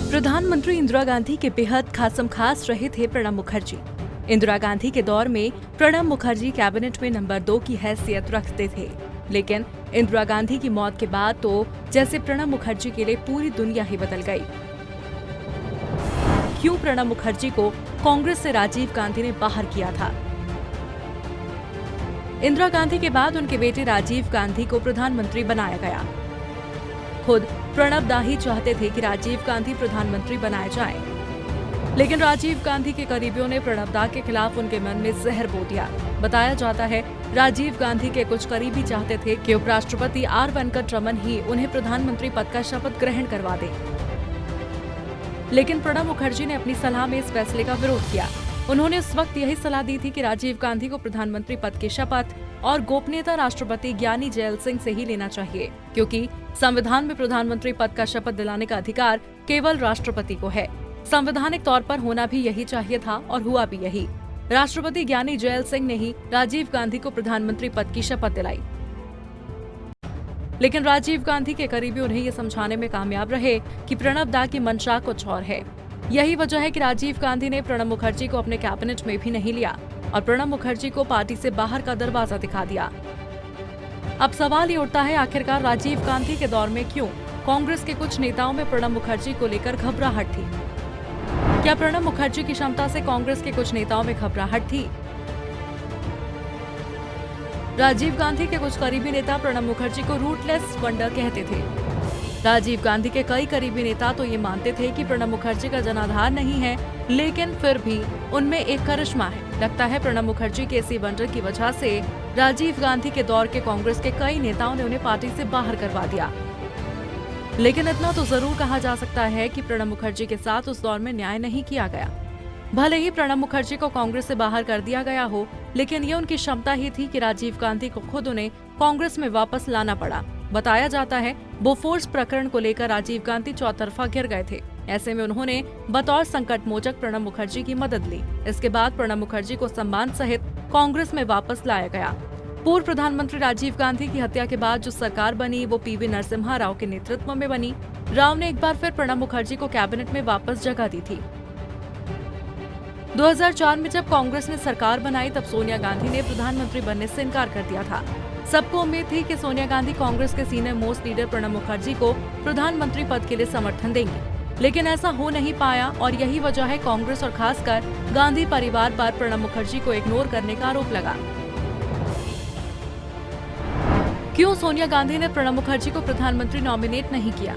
प्रधानमंत्री इंदिरा गांधी के बेहद खासम खास रहे थे प्रणब मुखर्जी। इंदिरा गांधी के दौर में प्रणब मुखर्जी कैबिनेट में नंबर 2 की हैसियत रखते थे, लेकिन इंदिरा गांधी की मौत के बाद तो जैसे प्रणब मुखर्जी के लिए पूरी दुनिया ही बदल गई। क्यों प्रणब मुखर्जी को कांग्रेस से राजीव गांधी ने बाहर किया था? इंदिरा गांधी के बाद उनके बेटे राजीव गांधी को प्रधानमंत्री बनाया गया। खुद प्रणब दा ही चाहते थे कि राजीव गांधी प्रधानमंत्री बनाए जाएं, लेकिन राजीव गांधी के करीबियों ने प्रणब दा के खिलाफ उनके मन में जहर बो दिया। बताया जाता है राजीव गांधी के कुछ करीबी चाहते थे कि उपराष्ट्रपति आर वेंकट-रमन ही उन्हें प्रधानमंत्री पद का शपथ ग्रहण करवा दें, लेकिन प्रणब मुखर्जी ने अपनी सलाह में इस फैसले का विरोध किया। उन्होंने उस वक्त यही सलाह दी थी कि राजीव गांधी को प्रधानमंत्री पद की शपथ और गोपनीयता राष्ट्रपति ज्ञानी जैल सिंह से ही लेना चाहिए, क्योंकि संविधान में प्रधानमंत्री पद का शपथ दिलाने का अधिकार केवल राष्ट्रपति को है। संवैधानिक तौर पर होना भी यही चाहिए था और हुआ भी यही। राष्ट्रपति ज्ञानी जैल सिंह ने ही राजीव गांधी को प्रधानमंत्री पद की शपथ दिलाई, लेकिन राजीव गांधी के करीबी उन्हें ये समझाने में कामयाब रहे कि प्रणब दा की मंशा कुछ और है। यही वजह है कि राजीव गांधी ने प्रणब मुखर्जी को अपने कैबिनेट में भी नहीं लिया और प्रणब मुखर्जी को पार्टी से बाहर का दरवाजा दिखा दिया। अब सवाल ये उठता है, आखिरकार राजीव गांधी के दौर में क्यों कांग्रेस के कुछ नेताओं में प्रणब मुखर्जी को लेकर घबराहट थी? क्या प्रणब मुखर्जी की क्षमता से कांग्रेस के कुछ नेताओं में घबराहट थी? राजीव गांधी के कुछ करीबी नेता प्रणब मुखर्जी को रूटलेस वंडर कहते थे। राजीव गांधी के कई करीबी नेता तो ये मानते थे कि प्रणब मुखर्जी का जनाधार नहीं है, लेकिन फिर भी उनमें एक करिश्मा है। लगता है प्रणब मुखर्जी के इसी वंडर की वजह से राजीव गांधी के दौर के कांग्रेस के कई नेताओं ने उन्हें पार्टी से बाहर करवा दिया। लेकिन इतना तो जरूर कहा जा सकता है कि प्रणब मुखर्जी के साथ उस दौर में न्याय नहीं किया गया। भले ही प्रणब मुखर्जी को कांग्रेस से बाहर कर दिया गया हो, लेकिन ये उनकी क्षमता ही थी कि राजीव गांधी को खुद उन्हें कांग्रेस में वापस लाना पड़ा। बताया जाता है बोफोर्स प्रकरण को लेकर राजीव गांधी चौतरफा घिर गए थे। ऐसे में उन्होंने बतौर संकट मोचक प्रणब मुखर्जी की मदद ली। इसके बाद प्रणब मुखर्जी को सम्मान सहित कांग्रेस में वापस लाया गया। पूर्व प्रधानमंत्री राजीव गांधी की हत्या के बाद जो सरकार बनी वो पीवी नरसिम्हा राव के नेतृत्व में बनी। राव ने एक बार फिर प्रणब मुखर्जी को कैबिनेट में वापस जगह दी थी। 2004 में जब कांग्रेस ने सरकार बनाई तब सोनिया गांधी ने प्रधानमंत्री बनने से इनकार कर दिया था। सबको उम्मीद थी कि सोनिया गांधी कांग्रेस के senior most leader Pranab Mukherjee को प्रधानमंत्री पद के लिए समर्थन देंगी, लेकिन ऐसा हो नहीं पाया और यही वजह है कांग्रेस और खासकर गांधी परिवार पर प्रणब मुखर्जी को इग्नोर करने का आरोप लगा। क्यों सोनिया गांधी ने प्रणब मुखर्जी को प्रधानमंत्री नॉमिनेट नहीं किया?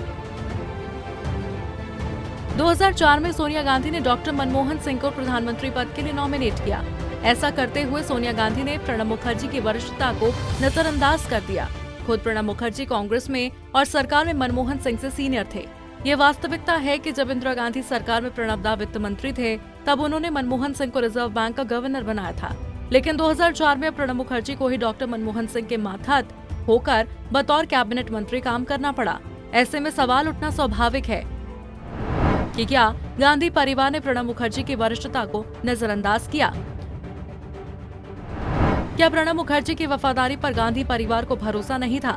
2004 में सोनिया गांधी ने डॉक्टर मनमोहन सिंह को प्रधानमंत्री पद के लिए नॉमिनेट किया। ऐसा करते हुए सोनिया गांधी ने प्रणब मुखर्जी की वरिष्ठता को नजरअंदाज कर दिया। खुद प्रणब मुखर्जी कांग्रेस में और सरकार में मनमोहन सिंह से सीनियर थे। ये वास्तविकता है कि जब इंदिरा गांधी सरकार में प्रणब दा वित्त मंत्री थे, तब उन्होंने मनमोहन सिंह को रिजर्व बैंक का गवर्नर बनाया था। लेकिन 2004 में प्रणब मुखर्जी को ही डॉक्टर मनमोहन सिंह के मातहत होकर बतौर कैबिनेट मंत्री काम करना पड़ा। ऐसे में सवाल उठना स्वाभाविक है कि क्या गांधी परिवार ने प्रणब मुखर्जी की वरिष्ठता को नजरअंदाज किया? क्या प्रणब मुखर्जी की वफादारी पर गांधी परिवार को भरोसा नहीं था?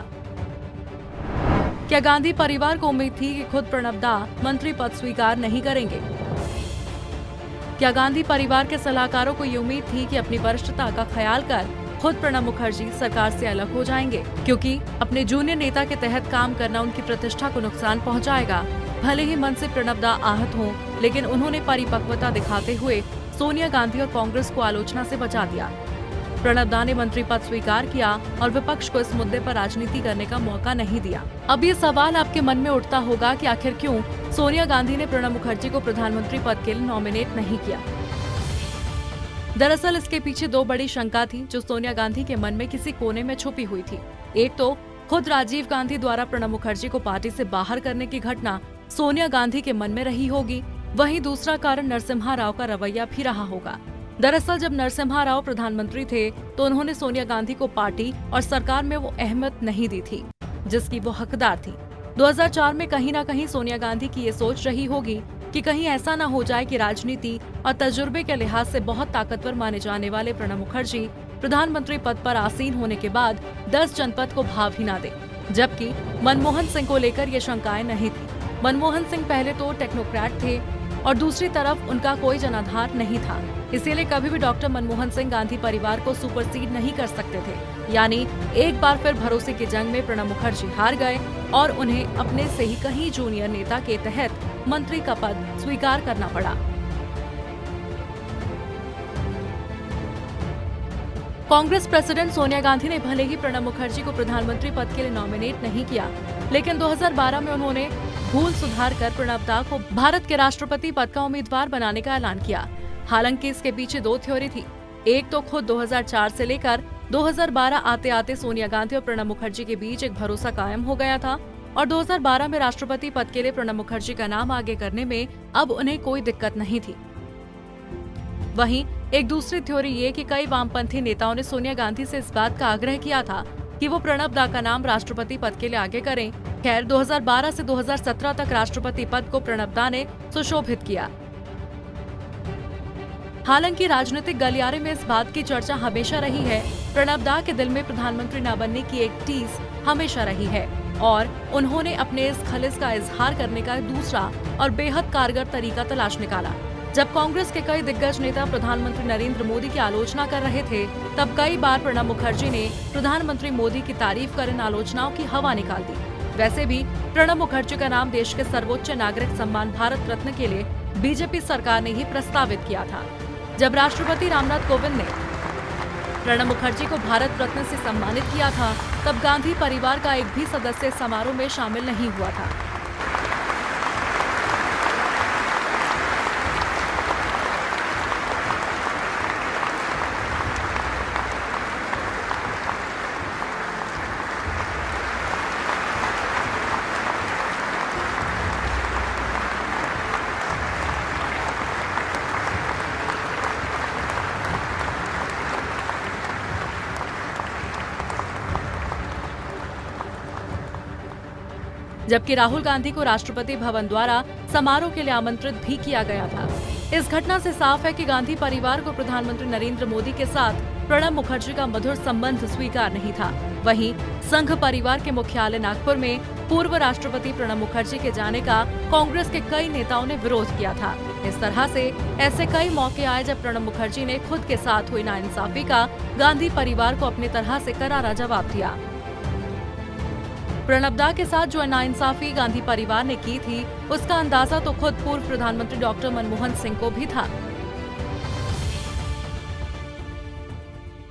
क्या गांधी परिवार को उम्मीद थी कि खुद प्रणब दा मंत्री पद स्वीकार नहीं करेंगे? क्या गांधी परिवार के सलाहकारों को ये उम्मीद थी कि अपनी वरिष्ठता का ख्याल कर खुद प्रणब मुखर्जी सरकार से अलग हो जाएंगे, क्योंकि अपने जूनियर नेता के तहत काम करना उनकी प्रतिष्ठा को नुकसान पहुंचाएगा? भले ही मन से प्रणब दा आहत हों, लेकिन उन्होंने परिपक्वता दिखाते हुए सोनिया गांधी और कांग्रेस को आलोचना से बचा दिया। प्रणब दा ने मंत्री पद स्वीकार किया और विपक्ष को इस मुद्दे पर राजनीति करने का मौका नहीं दिया। अब ये सवाल आपके मन में उठता होगा कि आखिर क्यों सोनिया गांधी ने प्रणब मुखर्जी को प्रधानमंत्री पद के लिए नॉमिनेट नहीं किया? दरअसल इसके पीछे दो बड़ी शंका थी जो सोनिया गांधी के मन में किसी कोने में छुपी हुई थी। एक तो खुद राजीव गांधी द्वारा प्रणब मुखर्जी को पार्टी से बाहर करने की घटना सोनिया गांधी के मन में रही होगी, वहीं दूसरा कारण नरसिम्हा राव का रवैया भी रहा होगा। दरअसल जब नरसिम्हा राव प्रधानमंत्री थे तो उन्होंने सोनिया गांधी को पार्टी और सरकार में वो अहमियत नहीं दी थी जिसकी वो हकदार थी। 2004 में कहीं न कहीं सोनिया गांधी की ये सोच रही होगी कि कहीं ऐसा न हो जाए कि राजनीति और तजुर्बे के लिहाज से बहुत ताकतवर माने जाने वाले प्रणब मुखर्जी प्रधानमंत्री पद पर आसीन होने के बाद 10 जनपद को भाव ही न दे, जबकि मनमोहन सिंह को लेकर ये शंकाएं नहीं थी। मनमोहन सिंह पहले तो टेक्नोक्रेट थे और दूसरी तरफ उनका कोई जनाधार नहीं था। इसीलिए कभी भी डॉक्टर मनमोहन सिंह गांधी परिवार को सुपरसीड नहीं कर सकते थे। यानी एक बार फिर भरोसे की जंग में प्रणब मुखर्जी हार गए और उन्हें अपने से ही कहीं जूनियर नेता के तहत मंत्री का पद स्वीकार करना पड़ा। कांग्रेस प्रेसिडेंट सोनिया गांधी ने भले ही प्रणब मुखर्जी को प्रधानमंत्री पद के लिए नॉमिनेट नहीं किया, लेकिन 2012 में उन्होंने भूल सुधार कर प्रणब दा को भारत के राष्ट्रपति पद का उम्मीदवार बनाने का ऐलान किया। हालांकि इसके पीछे दो थ्योरी थी। एक तो खुद 2004 से लेकर 2012 आते आते सोनिया गांधी और प्रणब मुखर्जी के बीच एक भरोसा कायम हो गया था और 2012 में राष्ट्रपति पद के लिए प्रणब मुखर्जी का नाम आगे करने में अब उन्हें कोई दिक्कत नहीं थी। वहीं एक दूसरी थ्योरी ये कि कई वामपंथी नेताओं ने सोनिया गांधी से इस बात का आग्रह किया था कि वो प्रणब दा का नाम राष्ट्रपति पद के लिए आगे करें। खैर 2012 से 2017 तक राष्ट्रपति पद को प्रणब दा ने सुशोभित किया। हालांकि राजनीतिक गलियारे में इस बात की चर्चा हमेशा रही है। प्रणब दा के दिल में प्रधानमंत्री न बनने की एक टीस हमेशा रही है और उन्होंने अपने इस खलिश का इजहार करने का दूसरा और बेहद कारगर तरीका तलाश निकाला। जब कांग्रेस के कई दिग्गज नेता प्रधानमंत्री नरेंद्र मोदी की आलोचना कर रहे थे, तब कई बार प्रणब मुखर्जी ने प्रधानमंत्री मोदी की तारीफ कर इन आलोचनाओं की हवा निकाल दी। वैसे भी प्रणब मुखर्जी का नाम देश के सर्वोच्च नागरिक सम्मान भारत रत्न के लिए बीजेपी सरकार ने ही प्रस्तावित किया था। जब राष्ट्रपति रामनाथ कोविंद ने प्रणब मुखर्जी को भारत रत्न से सम्मानित किया था, तब गांधी परिवार का एक भी सदस्य समारोह में शामिल नहीं हुआ था। जबकि राहुल गांधी को राष्ट्रपति भवन द्वारा समारोह के लिए आमंत्रित भी किया गया था। इस घटना से साफ है कि गांधी परिवार को प्रधानमंत्री नरेंद्र मोदी के साथ प्रणब मुखर्जी का मधुर संबंध स्वीकार नहीं था। वहीं संघ परिवार के मुख्यालय नागपुर में पूर्व राष्ट्रपति प्रणब मुखर्जी के जाने का कांग्रेस के कई नेताओं ने विरोध किया था। इस तरह से ऐसे कई मौके आए जब प्रणब मुखर्जी ने खुद के साथ हुई नाइंसाफी का गांधी परिवार को अपनी तरह से करारा जवाब दिया। प्रणब दा के साथ जो नाइंसाफी गांधी परिवार ने की थी, उसका अंदाजा तो खुद पूर्व प्रधानमंत्री डॉक्टर मनमोहन सिंह को भी था।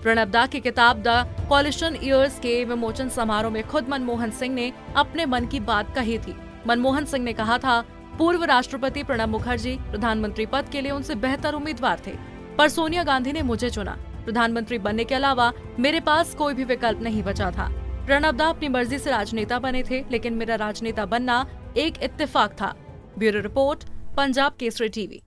प्रणब दा की किताब द कॉलिशन ईयर्स के विमोचन समारोह में खुद मनमोहन सिंह ने अपने मन की बात कही थी। मनमोहन सिंह ने कहा था, पूर्व राष्ट्रपति प्रणब मुखर्जी प्रधानमंत्री पद के लिए उनसे बेहतर उम्मीदवार थे, पर सोनिया गांधी ने मुझे चुना। प्रधानमंत्री बनने के अलावा मेरे पास कोई भी विकल्प नहीं बचा था। प्रणब दा अपनी मर्जी से राजनेता बने थे, लेकिन मेरा राजनेता बनना एक इत्तेफाक था। Bureau report, Punjab Kesari TV.